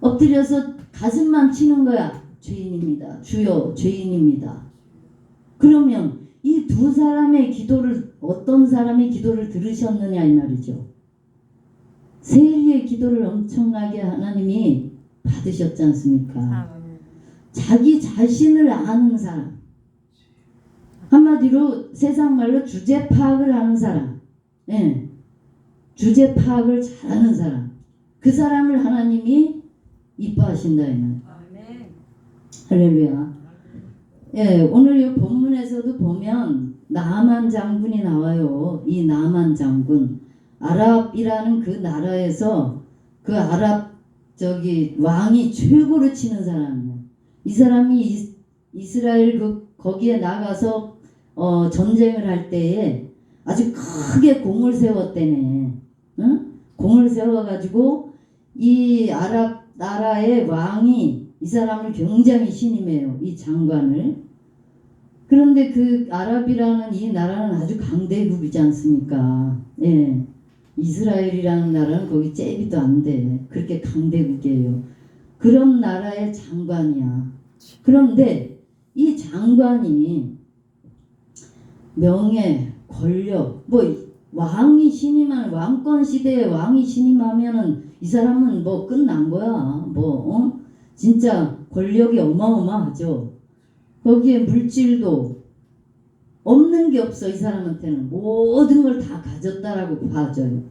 엎드려서 가슴만 치는 거야. 죄인입니다. 주여 죄인입니다. 그러면 이 두 사람의 기도를 어떤 사람의 기도를 들으셨느냐 이 말이죠. 세리의 기도를 엄청나게 하나님이 받으셨지 않습니까? 자기 자신을 아는 사람, 한마디로 세상 말로 주제 파악을 하는 사람, 예, 주제 파악을 잘하는 사람, 그 사람을 하나님이 이뻐하신다 이 말. 할렐루야. 예, 오늘 이 본문에서도 보면 나만 장군이 나와요. 이 나만 장군, 아랍이라는 그 나라에서 그 아랍 왕이 최고로 치는 사람이에요. 이 사람이 이스라엘 거기에 나가서 전쟁을 할 때에 아주 크게 공을 세웠대네. 응? 공을 세워가지고 이 아랍 나라의 왕이 이 사람을 굉장히 신임해요. 이 장관을. 그런데 그 아랍이라는 이 나라는 아주 강대국이지 않습니까? 예. 이스라엘이라는 나라는 거기 째비도 안 돼. 그렇게 강대국이에요. 그런 나라의 장관이야. 그런데 이 장관이 명예, 권력, 왕이 신임하는 왕권 시대에 왕이 신임하면은 이 사람은 끝난 거야. 진짜 권력이 어마어마하죠. 거기에 물질도 없는 게 없어. 이 사람한테는 모든 걸 다 가졌다라고 봐줘요.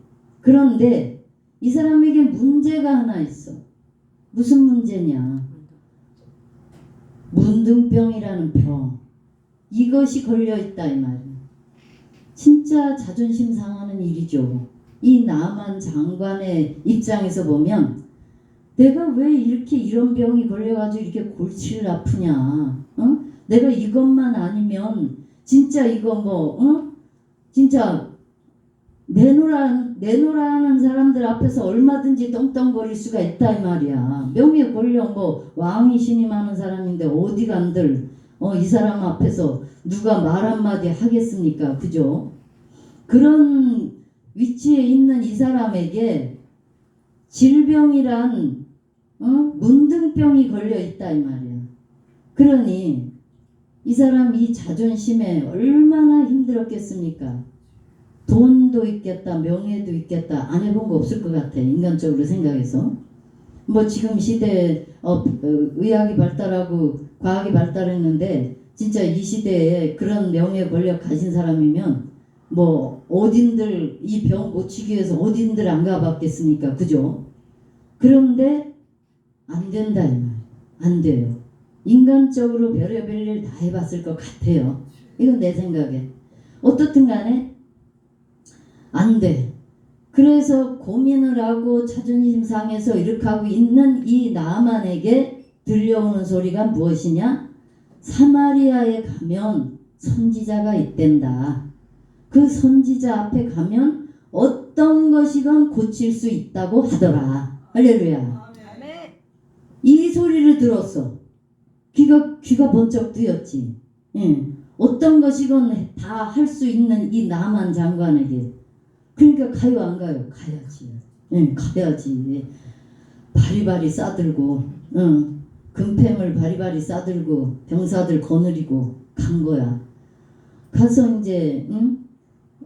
그런데 이 사람에게 문제가 하나 있어. 무슨 문제냐? 문둥병이라는 병. 이것이 걸려있다 이 말이야. 진짜 자존심 상하는 일이죠. 이 나만 장관의 입장에서 보면 내가 왜 이렇게 이런 병이 걸려가지고 이렇게 골치를 아프냐? 내가 이것만 아니면 진짜 이거 진짜 내놓으라는 사람들 앞에서 얼마든지 떵떵거릴 수가 있다 이 말이야. 명예 권력 왕이 신임하는 사람인데 어디 간들 이 사람 앞에서 누가 말 한마디 하겠습니까? 그죠? 그런 위치에 있는 이 사람에게 질병이란 문둥병이 걸려 있다 이 말이야. 그러니 이 사람 이 자존심에 얼마나 힘들었겠습니까? 돈도 있겠다, 명예도 있겠다. 안 해본 거 없을 것 같아. 인간적으로 생각해서. 지금 시대에 의학이 발달하고 과학이 발달했는데 진짜 이 시대에 그런 명예 권력 가진 사람이면 어딘들 이 병 고치기 위해서 어딘들 안 가봤겠습니까? 그죠? 그런데 안 된다 이 말. 안 돼요. 인간적으로 별의별 일 다 해봤을 것 같아요. 이건 내 생각에. 어떻든 간에 안 돼. 그래서 고민을 하고 자존심 상해서 이렇게 하고 있는 이 나만에게 들려오는 소리가 무엇이냐? 사마리아에 가면 선지자가 있댄다. 그 선지자 앞에 가면 어떤 것이건 고칠 수 있다고 하더라. 할렐루야. 이 소리를 들었어. 귀가 번쩍 뜨였지. 어떤 것이건 다 할 수 있는 이 나만 장관에게. 그러니까 가요 안 가요? 가야지. 가야지. 바리바리 싸들고 금패물 바리바리 싸들고 병사들 거느리고 간 거야. 가서 이제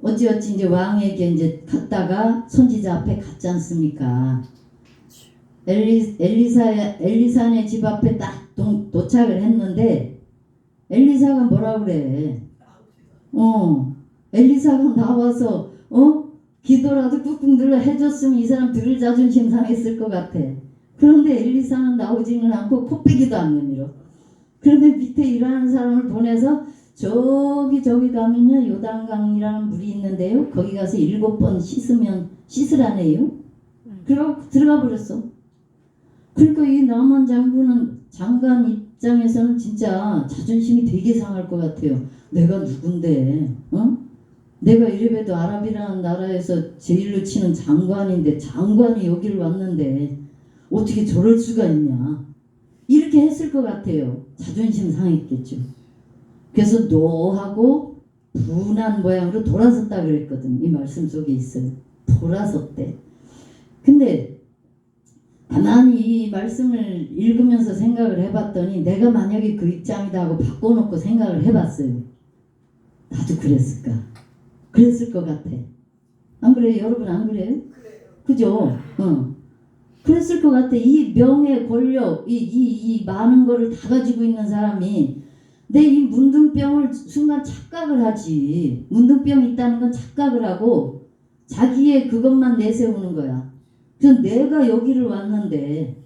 어찌어찌 이제 왕에게 이제 갔다가 선지자 앞에 갔지 않습니까? 엘리사네 집 앞에 딱 도착을 했는데 엘리사가 뭐라 그래? 엘리사가 나와서 기도라도 꾹꾹 눌러 해줬으면 이 사람 들을 자존심 상했을 것 같아. 그런데 엘리사는 나오지는 않고 코빼기도 안 내밀어. 그런데 밑에 일하는 사람을 보내서 저기 가면요 요단강이라는 물이 있는데요. 거기 가서 7번 씻으라네요. 그러고 들어가 버렸어. 그러니까 이 나만 장관 입장에서는 진짜 자존심이 되게 상할 것 같아요. 내가 누군데? 내가 이래봬도 아랍이라는 나라에서 제일로 치는 장관인데 장관이 여기를 왔는데 어떻게 저럴 수가 있냐? 이렇게 했을 것 같아요. 자존심 상했겠죠. 그래서 노하고 분한 모양으로 돌아섰다 그랬거든. 이 말씀 속에 있어요. 돌아섰대. 근데 가만히 이 말씀을 읽으면서 생각을 해봤더니 내가 만약에 그 입장이다 하고 바꿔놓고 생각을 해봤어요. 나도 그랬을까? 그랬을 것 같아. 안 그래요? 여러분 안 그래요? 그죠? 그랬을 것 같아. 이 명예, 권력, 이 많은 거를 다 가지고 있는 사람이 내 이 문둥병을 순간 착각을 하지. 문둥병이 있다는 건 착각을 하고 자기의 그것만 내세우는 거야. 그래서 내가 여기를 왔는데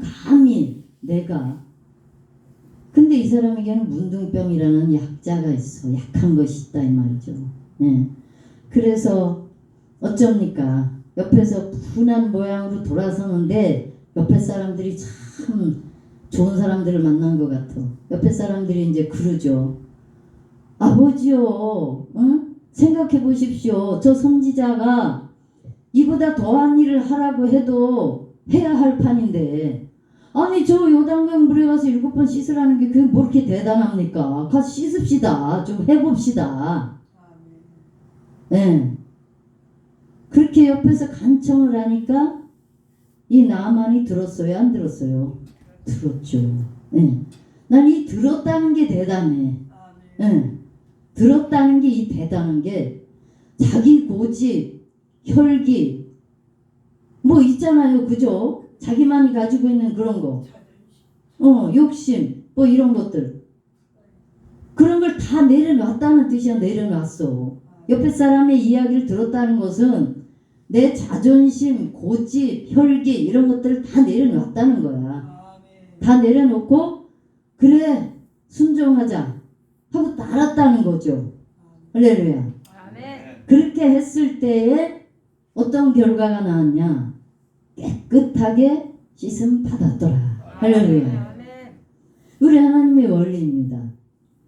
감히 내가. 근데 이 사람에게는 문둥병이라는 약자가 있어. 약한 것이 있다 이 말이죠. 예. 그래서 어쩝니까? 옆에서 분한 모양으로 돌아서는데 옆에 사람들이 참 좋은 사람들을 만난 것 같아. 옆에 사람들이 이제 그러죠. 아버지요, 응? 생각해 보십시오. 저 선지자가 이보다 더한 일을 하라고 해도 해야 할 판인데, 아니 저 요단강 물에 가서 7번 씻으라는 게 그게 뭐 이렇게 대단합니까? 가서 씻읍시다. 좀 해봅시다. 네. 그렇게 옆에서 간청을 하니까 이 나만이 들었어요? 안 들었어요? 들었죠. 네. 난 이 들었다는 게 대단해. 네. 들었다는 게 이 대단한 게 자기 고집, 혈기 뭐 있잖아요. 그죠? 자기만이 가지고 있는 그런 거. 욕심 뭐 이런 것들. 그런 걸 다 내려놨다는 뜻이야. 내려놨어. 옆에 사람의 이야기를 들었다는 것은 내 자존심, 고집, 혈기 이런 것들을 다 내려놨다는 거야. 다 내려놓고 그래 순종하자 하고 따랐다는 거죠. 할렐루야. 그렇게 했을 때에 어떤 결과가 나왔냐? 깨끗하게 씻음 받았더라. 할렐루야. 우리 하나님의 원리입니다.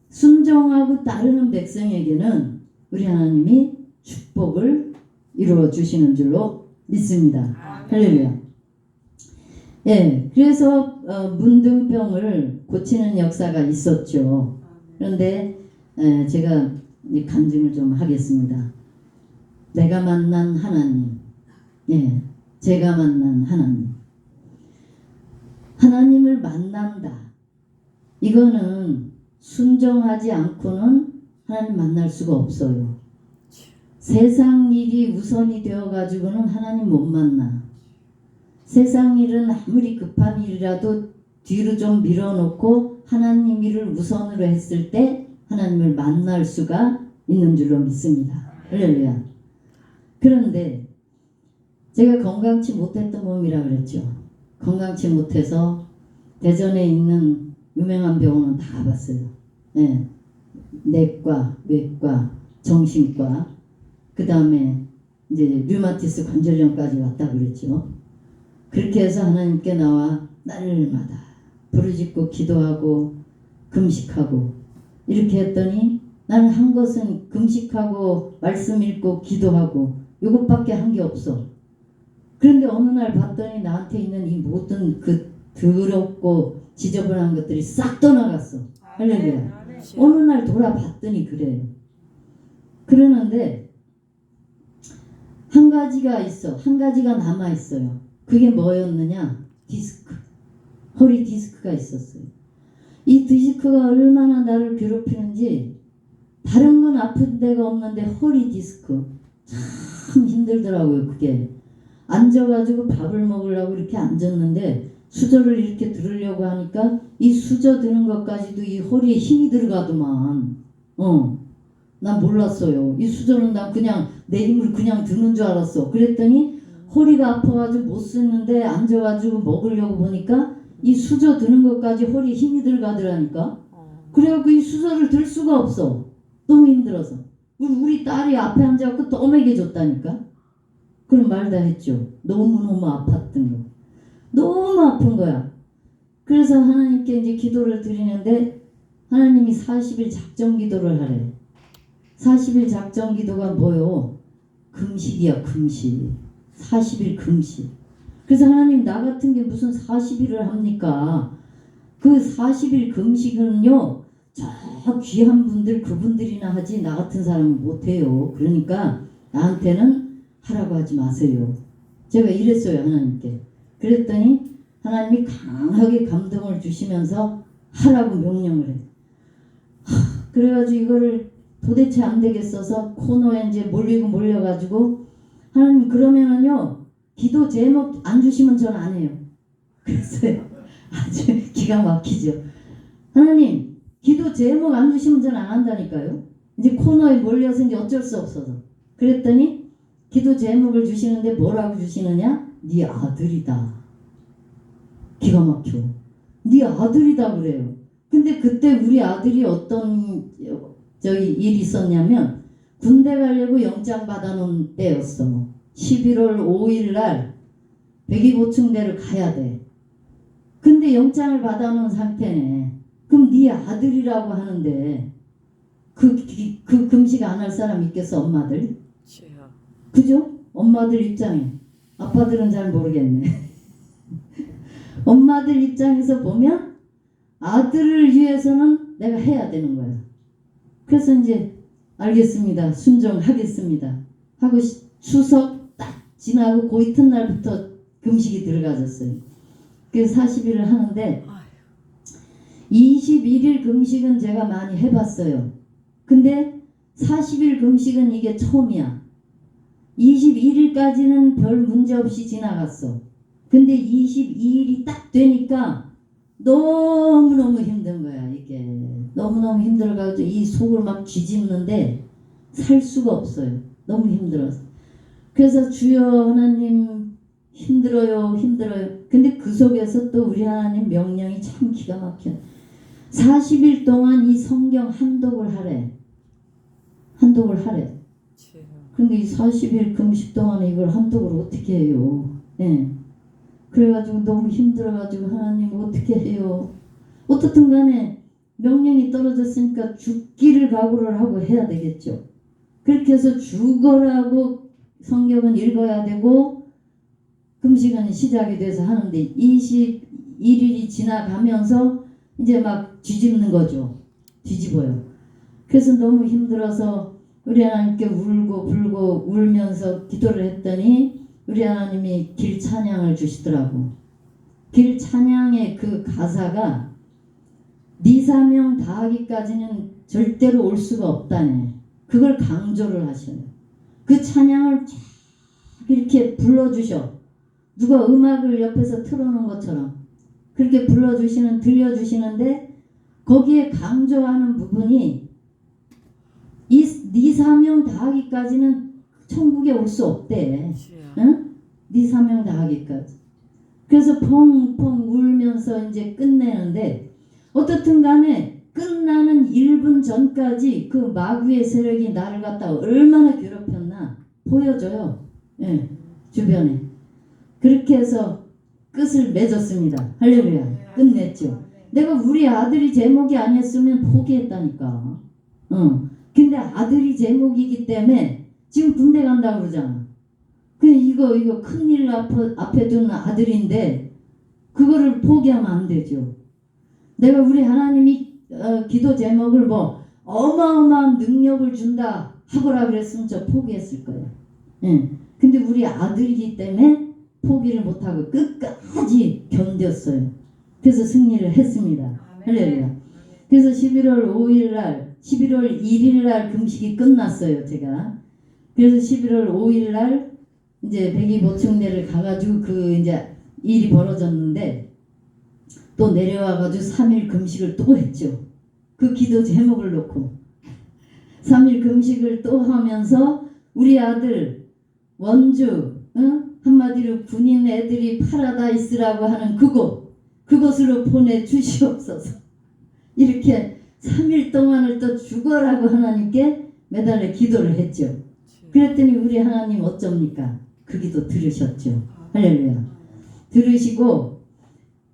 순종하고 따르는 백성에게는 우리 하나님이 축복을 이루어 주시는 줄로 믿습니다. 할렐루야. 예, 그래서 문둥병을 고치는 역사가 있었죠. 그런데 제가 간증을 좀 하겠습니다. 내가 만난 하나님, 예, 제가 만난 하나님, 하나님을 만난다. 이거는 순종하지 않고는 하나님 만날 수가 없어요. 세상 일이 우선이 되어 가지고는 하나님 못 만나. 세상 일은 아무리 급한 일이라도 뒤로 좀 밀어놓고 하나님 일을 우선으로 했을 때 하나님을 만날 수가 있는 줄로 믿습니다. 할렐루야. 그런데 제가 건강치 못했던 몸이라 그랬죠. 건강치 못해서 대전에 있는 유명한 병원은 다 가봤어요. 네. 내과, 외과, 정신과, 그 다음에 이제 류마티스 관절염까지 왔다 그랬죠. 그렇게 해서 하나님께 나와 날마다 부르짖고 기도하고 금식하고 이렇게 했더니 나는 한 것은 금식하고 말씀 읽고 기도하고 이것밖에 한 게 없어. 그런데 어느 날 봤더니 나한테 있는 이 모든 그 더럽고 지저분한 것들이 싹 떠나갔어. 할렐루야. 어느 날 돌아봤더니 그래. 그러는데 한 가지가 있어. 한 가지가 남아 있어요. 그게 뭐였느냐? 디스크. 허리 디스크가 있었어요. 이 디스크가 얼마나 나를 괴롭히는지 다른 건 아픈 데가 없는데 허리 디스크 참 힘들더라고요. 그게 앉아가지고 밥을 먹으려고 이렇게 앉았는데 수저를 이렇게 들으려고 하니까 이 수저 드는 것까지도 이 허리에 힘이 들어가더만. 난 몰랐어요. 이 수저는 난 그냥 내 힘을 그냥 드는 줄 알았어. 그랬더니 허리가 아파가지고 못 쓰는데 앉아가지고 먹으려고 보니까 이 수저 드는 것까지 허리에 힘이 들어가더라니까. 그래갖고 이 수저를 들 수가 없어. 너무 힘들어서. 우리 딸이 앞에 앉아갖고 떠먹여줬다니까. 그럼 말 다 했죠. 너무너무 아팠던 거. 너무 아픈 거야. 그래서 하나님께 이제 기도를 드리는데 하나님이 40일 작정 기도를 하래. 40일 작정 기도가 뭐요? 금식이야, 금식. 40일 금식. 그래서 하나님 나 같은 게 무슨 40일을 합니까? 그 40일 금식은요, 저 귀한 분들 그분들이나 하지 나 같은 사람은 못해요. 그러니까 나한테는 하라고 하지 마세요. 제가 이랬어요, 하나님께. 그랬더니 하나님이 강하게 감동을 주시면서 하라고 명령을 해. 그래가지고 이거를 도대체 안 되겠어서 코너에 이제 몰려가지고 하나님 그러면은요 기도 제목 안 주시면 전 안 해요. 그랬어요. 아주 기가 막히죠. 하나님 기도 제목 안 주시면 전 안 한다니까요. 이제 코너에 몰려서 이제 어쩔 수 없어서. 그랬더니 기도 제목을 주시는데 뭐라고 주시느냐? 네 아들이다. 기가 막혀. 네 아들이다 그래요. 근데 그때 우리 아들이 어떤 일이 있었냐면 군대 가려고 영장 받아놓은 때였어. 11월 5일 날 백이보충대를 가야 돼. 근데 영장을 받아놓은 상태네. 그럼 네 아들이라고 하는데 그 금식 안 할 사람 있겠어? 엄마들? 그죠? 엄마들 입장에. 아빠들은 잘 모르겠네. 엄마들 입장에서 보면 아들을 위해서는 내가 해야 되는 거야. 그래서 이제 알겠습니다. 순종하겠습니다. 하고 추석 딱 지나고 그 이튿날부터 금식이 들어가졌어요. 그래서 40일을 하는데 21일 금식은 제가 많이 해봤어요. 근데 40일 금식은 이게 처음이야. 21일까지는 별 문제 없이 지나갔어. 근데 22일이 딱 되니까 너무너무 힘든 거야. 이게 너무너무 힘들어가지고 이 속을 막 쥐집는데 살 수가 없어요. 너무 힘들어서. 그래서 주여 하나님 힘들어요. 근데 그 속에서 또 우리 하나님 명령이 참 기가 막혀. 40일 동안 이 성경 한독을 하래. 근데 이 40일 금식 동안에 이걸 한독을 어떻게 해요? 예. 그래가지고 너무 힘들어가지고 하나님 어떻게 해요? 어떻든 간에 명령이 떨어졌으니까 죽기를 각오를 하고 해야 되겠죠. 그렇게 해서 죽어라고 성경은 읽어야 되고 금식은 시작이 돼서 하는데 21일이 지나가면서 이제 막 뒤집는 거죠. 뒤집어요. 그래서 너무 힘들어서 우리 하나님께 울고 불고 울면서 기도를 했더니 우리 하나님이 길 찬양을 주시더라고. 길 찬양의 그 가사가 네 사명 다하기까지는 절대로 올 수가 없다네. 그걸 강조를 하셔요. 그 찬양을 쫙 이렇게 불러주셔. 누가 음악을 옆에서 틀어놓은 것처럼 그렇게 들려주시는데 거기에 강조하는 부분이 네 사명 다하기까지는 천국에 올 수 없대. 응? 네 사명 다하기까지. 그래서 펑펑 울면서 이제 끝내는데 어떻든 간에 끝나는 1분 전까지 그 마귀의 세력이 나를 갖다가 얼마나 괴롭혔나 보여줘요. 예, 주변에. 그렇게 해서 끝을 맺었습니다. 할렐루야. 끝냈죠. 내가 우리 아들이 제목이 아니었으면 포기했다니까. 근데 아들이 제목이기 때문에 지금 군대 간다고 그러잖아. 이거 큰일 앞에 두는 아들인데 그거를 포기하면 안 되죠. 내가 우리 하나님이 기도 제목을 뭐 어마어마한 능력을 준다 하거라 그랬으면 저 포기했을 거예요. 근데 우리 아들이기 때문에 포기를 못하고 끝까지 견뎠어요. 그래서 승리를 했습니다. 할렐루야. 그래서 11월 1일 날 금식이 끝났어요. 제가. 그래서 11월 5일 날 이제 백이보충대를 가가지고 이제 일이 벌어졌는데 또 내려와가지고 3일 금식을 또 했죠. 그 기도 제목을 놓고 3일 금식을 또 하면서 우리 아들 원주 한마디로 군인 애들이 파라다이스라고 하는 그곳으로 보내주시옵소서. 이렇게 3일 동안을 또 죽어라고 하나님께 매달려 기도를 했죠. 그랬더니 우리 하나님 어쩝니까? 그 기도 들으셨죠. 할렐루야. 들으시고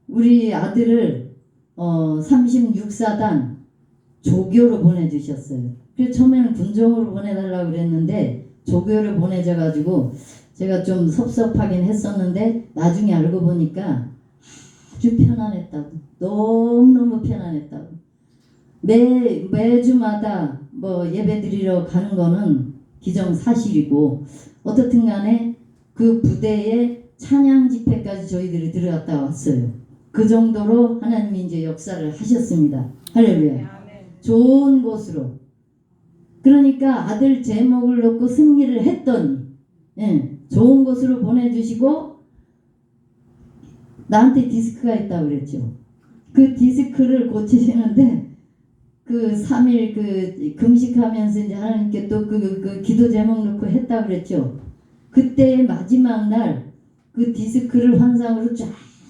우리 아들을 36사단 조교로 보내주셨어요. 그래서 처음에는 군종으로 보내달라고 그랬는데 조교로 보내져가지고 제가 좀 섭섭하긴 했었는데 나중에 알고 보니까 아주 편안했다고. 너무너무 편안했다고. 매주마다 뭐 예배 드리러 가는 거는 기정사실이고 어떻든 간에 그 부대에 찬양 집회까지 저희들이 들어갔다 왔어요. 그 정도로 하나님이 이제 역사를 하셨습니다. 할렐루야. 좋은 곳으로. 그러니까 아들 제목을 놓고 승리를 했더니 좋은 곳으로 보내주시고 나한테 디스크가 있다고 그랬죠. 그 디스크를 고치시는데 그 3일 그 금식하면서 이제 하나님께 또 그 기도 제목 놓고 했다고 그랬죠. 그때의 마지막 날 그 디스크를 환상으로 쫙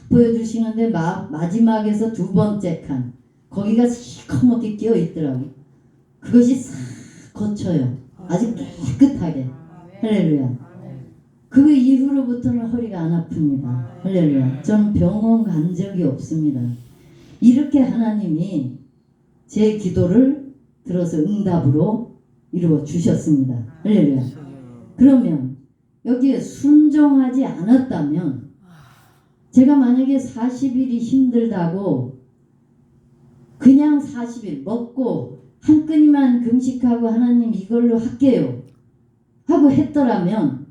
보여주시는데 마지막에서 두 번째 칸 거기가 시커멓게 끼어 있더라고. 그것이 싹 거쳐요. 아주 깨끗하게. 할렐루야. 그 이후로부터는 허리가 안 아픕니다. 할렐루야. 저는 병원 간 적이 없습니다. 이렇게 하나님이 제 기도를 들어서 응답으로 이루어 주셨습니다. 할렐루야. 그러면 여기에 순종하지 않았다면 제가 만약에 40일이 힘들다고 그냥 40일 먹고 한 끊이만 금식하고 하나님 이걸로 할게요 하고 했더라면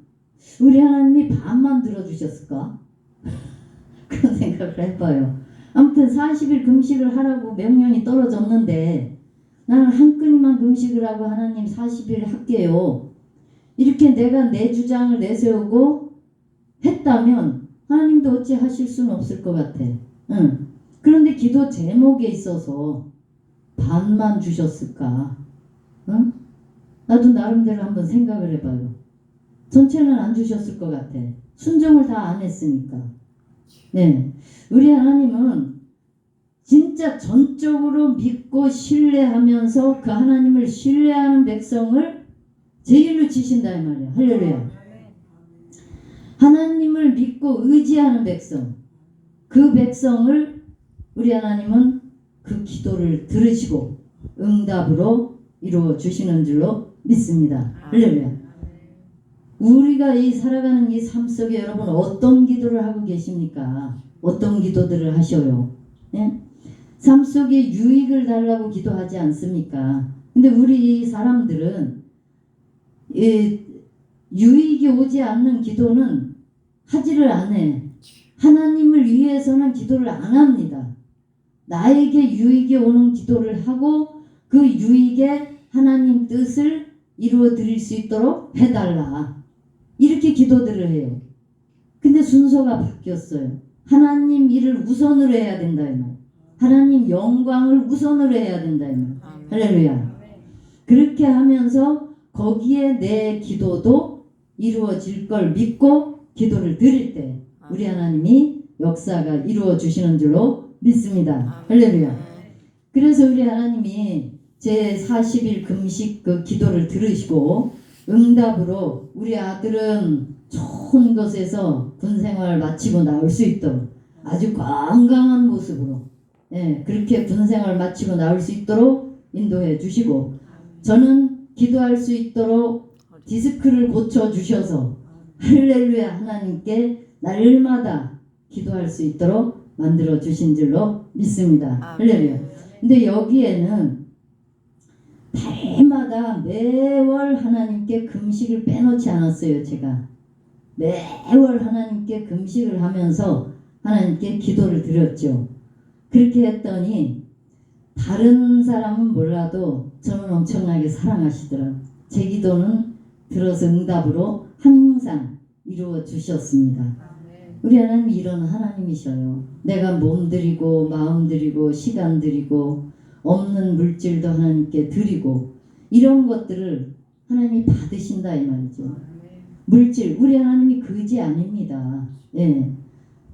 우리 하나님이 반만 들어주셨을까? 그런 생각을 해봐요. 아무튼 40일 금식을 하라고 명령이 떨어졌는데 나는 한 끊이만 금식을 하고 하나님 40일 할게요. 이렇게 내가 내 주장을 내세우고 했다면 하나님도 어찌 하실 수는 없을 것 같아. 그런데 기도 제목에 있어서 반만 주셨을까? 나도 나름대로 한번 생각을 해봐요. 전체는 안 주셨을 것 같아. 순종을 다 안 했으니까. 네, 우리 하나님은 진짜 전적으로 믿고 신뢰하면서 그 하나님을 신뢰하는 백성을 제일로 치신다 이 말이야. 할렐루야. 하나님을 믿고 의지하는 백성, 그 백성을 우리 하나님은 그 기도를 들으시고 응답으로 이루어 주시는 줄로 믿습니다. 할렐루야. 우리가 이 살아가는 이 삶 속에 여러분 어떤 기도를 하고 계십니까? 어떤 기도들을 하셔요? 예? 삶 속에 유익을 달라고 기도하지 않습니까? 근데 우리 사람들은 유익이 오지 않는 기도는 하지를 안 해. 하나님을 위해서는 기도를 안 합니다. 나에게 유익이 오는 기도를 하고 그 유익에 하나님 뜻을 이루어 드릴 수 있도록 해달라. 이렇게 기도들을 해요. 근데 순서가 바뀌었어요. 하나님 일을 우선으로 해야 된다 이 말. 하나님 영광을 우선으로 해야 된다 이 말. 할렐루야. 그렇게 하면서 거기에 내 기도도 이루어질 걸 믿고 기도를 드릴 때 우리 하나님이 역사가 이루어 주시는 줄로 믿습니다. 할렐루야. 그래서 우리 하나님이 제 40일 금식 그 기도를 들으시고 응답으로 우리 아들은 좋은 곳에서 군생활 마치고 나올 수 있도록 아주 건강한 모습으로 그렇게 군생활 마치고 나올 수 있도록 인도해 주시고 저는 기도할 수 있도록 디스크를 고쳐 주셔서 할렐루야 하나님께 날마다 기도할 수 있도록 만들어 주신 줄로 믿습니다. 할렐루야. 근데 여기에는 달마다 매월 하나님께 금식을 빼놓지 않았어요. 제가 매월 하나님께 금식을 하면서 하나님께 기도를 드렸죠. 그렇게 했더니 다른 사람은 몰라도 저는 엄청나게 사랑하시더라고요. 제 기도는 들어서 응답으로 항상 이루어 주셨습니다. 우리 하나님이 이런 하나님이셔요. 내가 몸 드리고 마음 드리고 시간 드리고 없는 물질도 하나님께 드리고 이런 것들을 하나님이 받으신다 이 말이죠. 물질 우리 하나님이 거지 아닙니다. 예.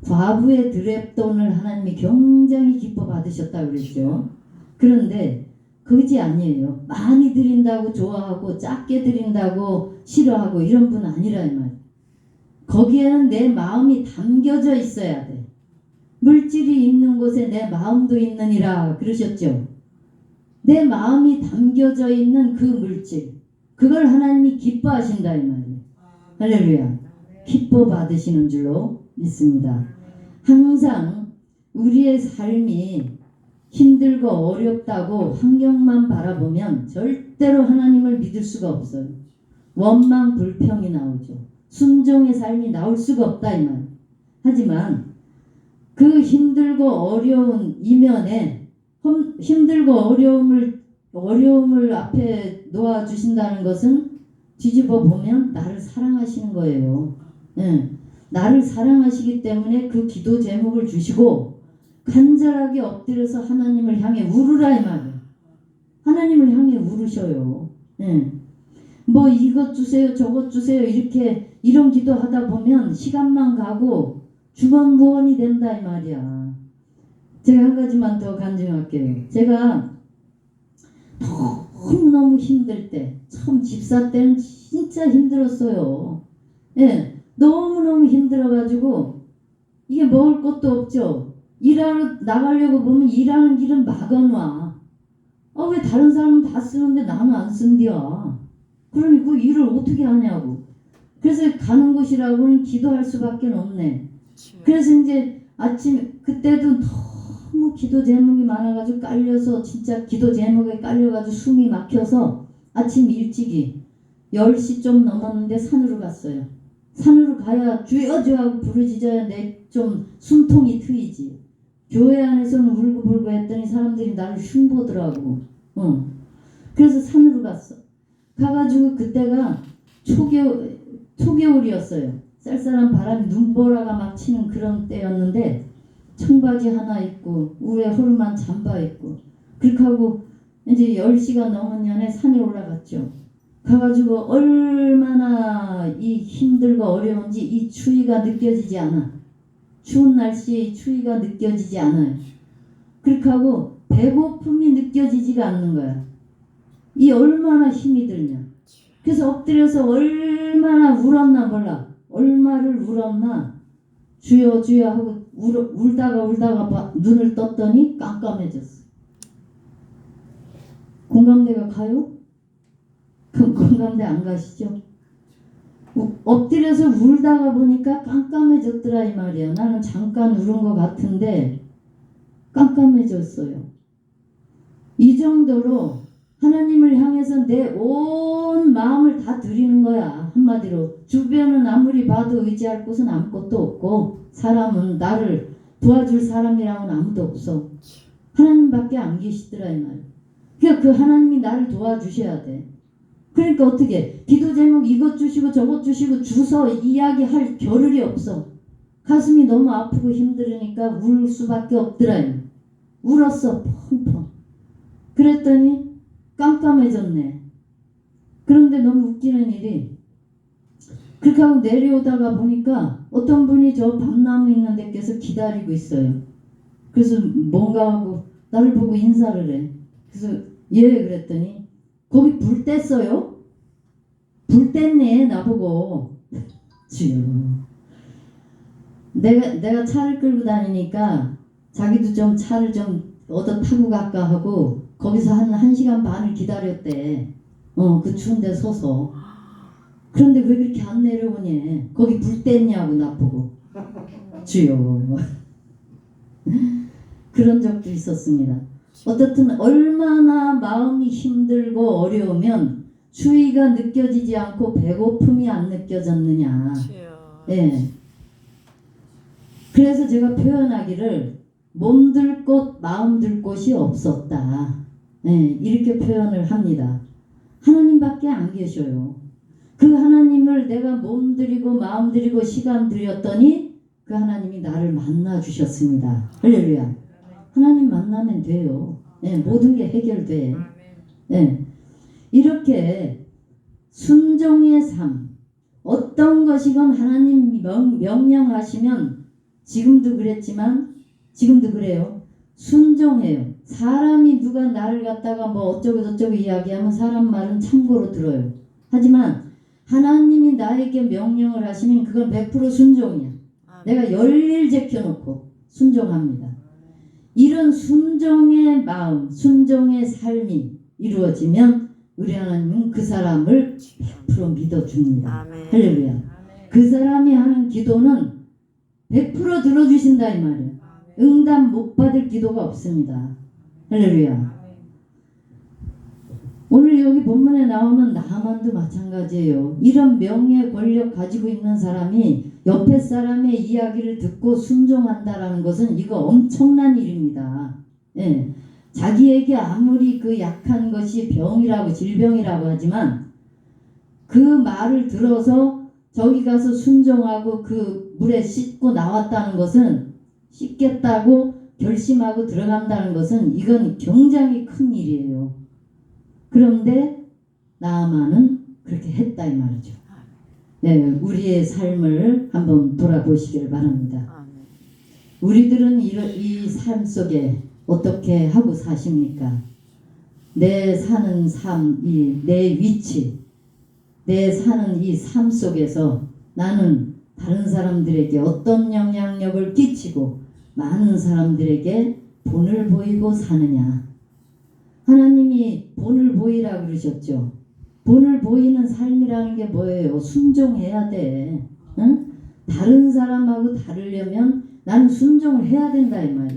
과부의 드랩돈을 하나님이 굉장히 기뻐 받으셨다고 그랬죠. 그런데 거지 아니에요. 많이 드린다고 좋아하고 작게 드린다고 싫어하고 이런 분 아니라 이 말. 거기에는 내 마음이 담겨져 있어야 돼. 물질이 있는 곳에 내 마음도 있느니라 그러셨죠. 내 마음이 담겨져 있는 그 물질 그걸 하나님이 기뻐하신다 이 말이에요. 할렐루야. 기뻐 받으시는 줄로 믿습니다. 항상 우리의 삶이 힘들고 어렵다고 환경만 바라보면 절대로 하나님을 믿을 수가 없어요. 원망 불평이 나오죠. 순종의 삶이 나올 수가 없다 이 말. 하지만 그 힘들고 어려운 이면에 힘들고 어려움을 앞에 놓아 주신다는 것은 뒤집어 보면 나를 사랑하시는 거예요. 예. 나를 사랑하시기 때문에 그 기도 제목을 주시고 간절하게 엎드려서 하나님을 향해 울으라 이 말이에요. 하나님을 향해 울으셔요. 예. 뭐 이것 주세요 저것 주세요 이런 기도하다 보면 시간만 가고 주변무원이 된다 이 말이야. 제가 한 가지만 더 간증할게요. 제가 너무너무 힘들 때 처음 집사 때는 진짜 힘들었어요. 예, 너무너무 힘들어가지고 이게 먹을 것도 없죠. 일하러 나가려고 보면 일하는 길은 막아놔. 왜 다른 사람은 다 쓰는데 나는 안 쓴디야. 그러니 그 일을 어떻게 하냐고. 그래서 가는 곳이라고는 기도할 수밖에 없네. 그래서 이제 아침 그때도 너무 기도 제목이 많아가지고 깔려서 진짜 기도 제목에 깔려가지고 숨이 막혀서 아침 일찍이 10시 좀 넘었는데 산으로 갔어요. 산으로 가야 주여 주여 하고 부르짖어야 내 좀 숨통이 트이지. 교회 안에서는 울고불고 했더니 사람들이 나를 흉보더라고. 그래서 산으로 갔어. 가가지고 그때가 초겨울이었어요. 쌀쌀한 바람이 눈보라가 막 치는 그런 때였는데 청바지 하나 입고 위에 허름한 잠바 입고 그렇게 하고 이제 10시가 넘은 년에 산에 올라갔죠. 가가지고 얼마나 이 힘들고 어려운지 이 추위가 느껴지지 않아. 추운 날씨에 이 추위가 느껴지지 않아요. 그렇게 하고 배고픔이 느껴지지가 않는 거야. 이 얼마나 힘이 들냐. 그래서 엎드려서 얼마나 울었나 몰라. 얼마를 울었나. 주여 주여 하고 울다가 눈을 떴더니 깜깜해졌어. 공감대가 가요? 그럼 공감대 안 가시죠? 엎드려서 울다가 보니까 깜깜해졌더라 이 말이야. 나는 잠깐 울은 것 같은데 깜깜해졌어요. 이 정도로 하나님을 향해서 내 온 마음을 다 드리는 거야. 한마디로 주변은 아무리 봐도 의지할 곳은 아무것도 없고 사람은 나를 도와줄 사람이랑은 아무도 없어. 하나님밖에 안 계시더라 이 말이야. 그러니까 그 하나님이 나를 도와주셔야 돼. 그러니까 어떻게 기도 제목 이것 주시고 저것 주시고 주서 이야기할 겨를이 없어. 가슴이 너무 아프고 힘들으니까 울 수밖에 없더라. 울었어 펑펑. 그랬더니 깜깜해졌네. 그런데 너무 웃기는 일이 그렇게 하고 내려오다가 보니까 어떤 분이 저 밤나무 있는 데께서 기다리고 있어요. 그래서 뭔가 하고 나를 보고 인사를 해. 그래서 예 그랬더니 거기 불 뗐어요? 불 뗐네 나보고. 주여. 내가 차를 끌고 다니니까 자기도 좀 차를 좀 얻어 타고 갈까 하고 거기서 한 1시간 반을 기다렸대. 그 추운 데 서서. 그런데 왜 그렇게 안 내려오냐. 거기 불 뗐냐고 나보고. 주여. 그런 적도 있었습니다. 어떻든 얼마나 마음이 힘들고 어려우면 추위가 느껴지지 않고 배고픔이 안 느껴졌느냐. 예. 그래서 제가 표현하기를 몸들 곳 마음들 곳이 없었다. 예, 이렇게 표현을 합니다. 하나님밖에 안 계셔요. 그 하나님을 내가 몸들이고 마음들이고 시간 들였더니 그 하나님이 나를 만나 주셨습니다. 할렐루야. 하나님 만나면 돼요. 예, 모든 게 해결돼. 예, 이렇게 순종의 삶 어떤 것이건 하나님 명령하시면 지금도 그랬지만 지금도 그래요. 순종해요. 사람이 누가 나를 갖다가 뭐 어쩌고 저쩌고 이야기하면 사람 말은 참고로 들어요. 하지만 하나님이 나에게 명령을 하시면 그건 100% 순종이야. 내가 열일 제켜놓고 순종합니다. 이런 순종의 마음, 순종의 삶이 이루어지면 우리 하나님은 그 사람을 100% 믿어줍니다. 할렐루야. 그 사람이 하는 기도는 100% 들어주신다 이 말이에요. 응답 못 받을 기도가 없습니다. 할렐루야. 오늘 여기 본문에 나오는 나만도 마찬가지예요. 이런 명예 권력 가지고 있는 사람이 옆에 사람의 이야기를 듣고 순종한다라는 것은 이거 엄청난 일입니다. 예. 자기에게 아무리 그 약한 것이 병이라고 질병이라고 하지만 그 말을 들어서 저기 가서 순종하고 그 물에 씻고 나왔다는 것은 씻겠다고 결심하고 들어간다는 것은 이건 굉장히 큰 일이에요. 그런데 나아만은 그렇게 했다 이 말이죠. 네, 우리의 삶을 한번 돌아보시기를 바랍니다. 우리들은 이 삶 속에 어떻게 하고 사십니까? 내 사는 삶, 내 위치, 내 사는 이 삶 속에서 나는 다른 사람들에게 어떤 영향력을 끼치고 많은 사람들에게 본을 보이고 사느냐. 하나님이 본을 보이라 그러셨죠. 본을 보이는 삶이라는 게 뭐예요? 순종해야 돼. 응? 다른 사람하고 다르려면 나는 순종을 해야 된다 이 말이에요.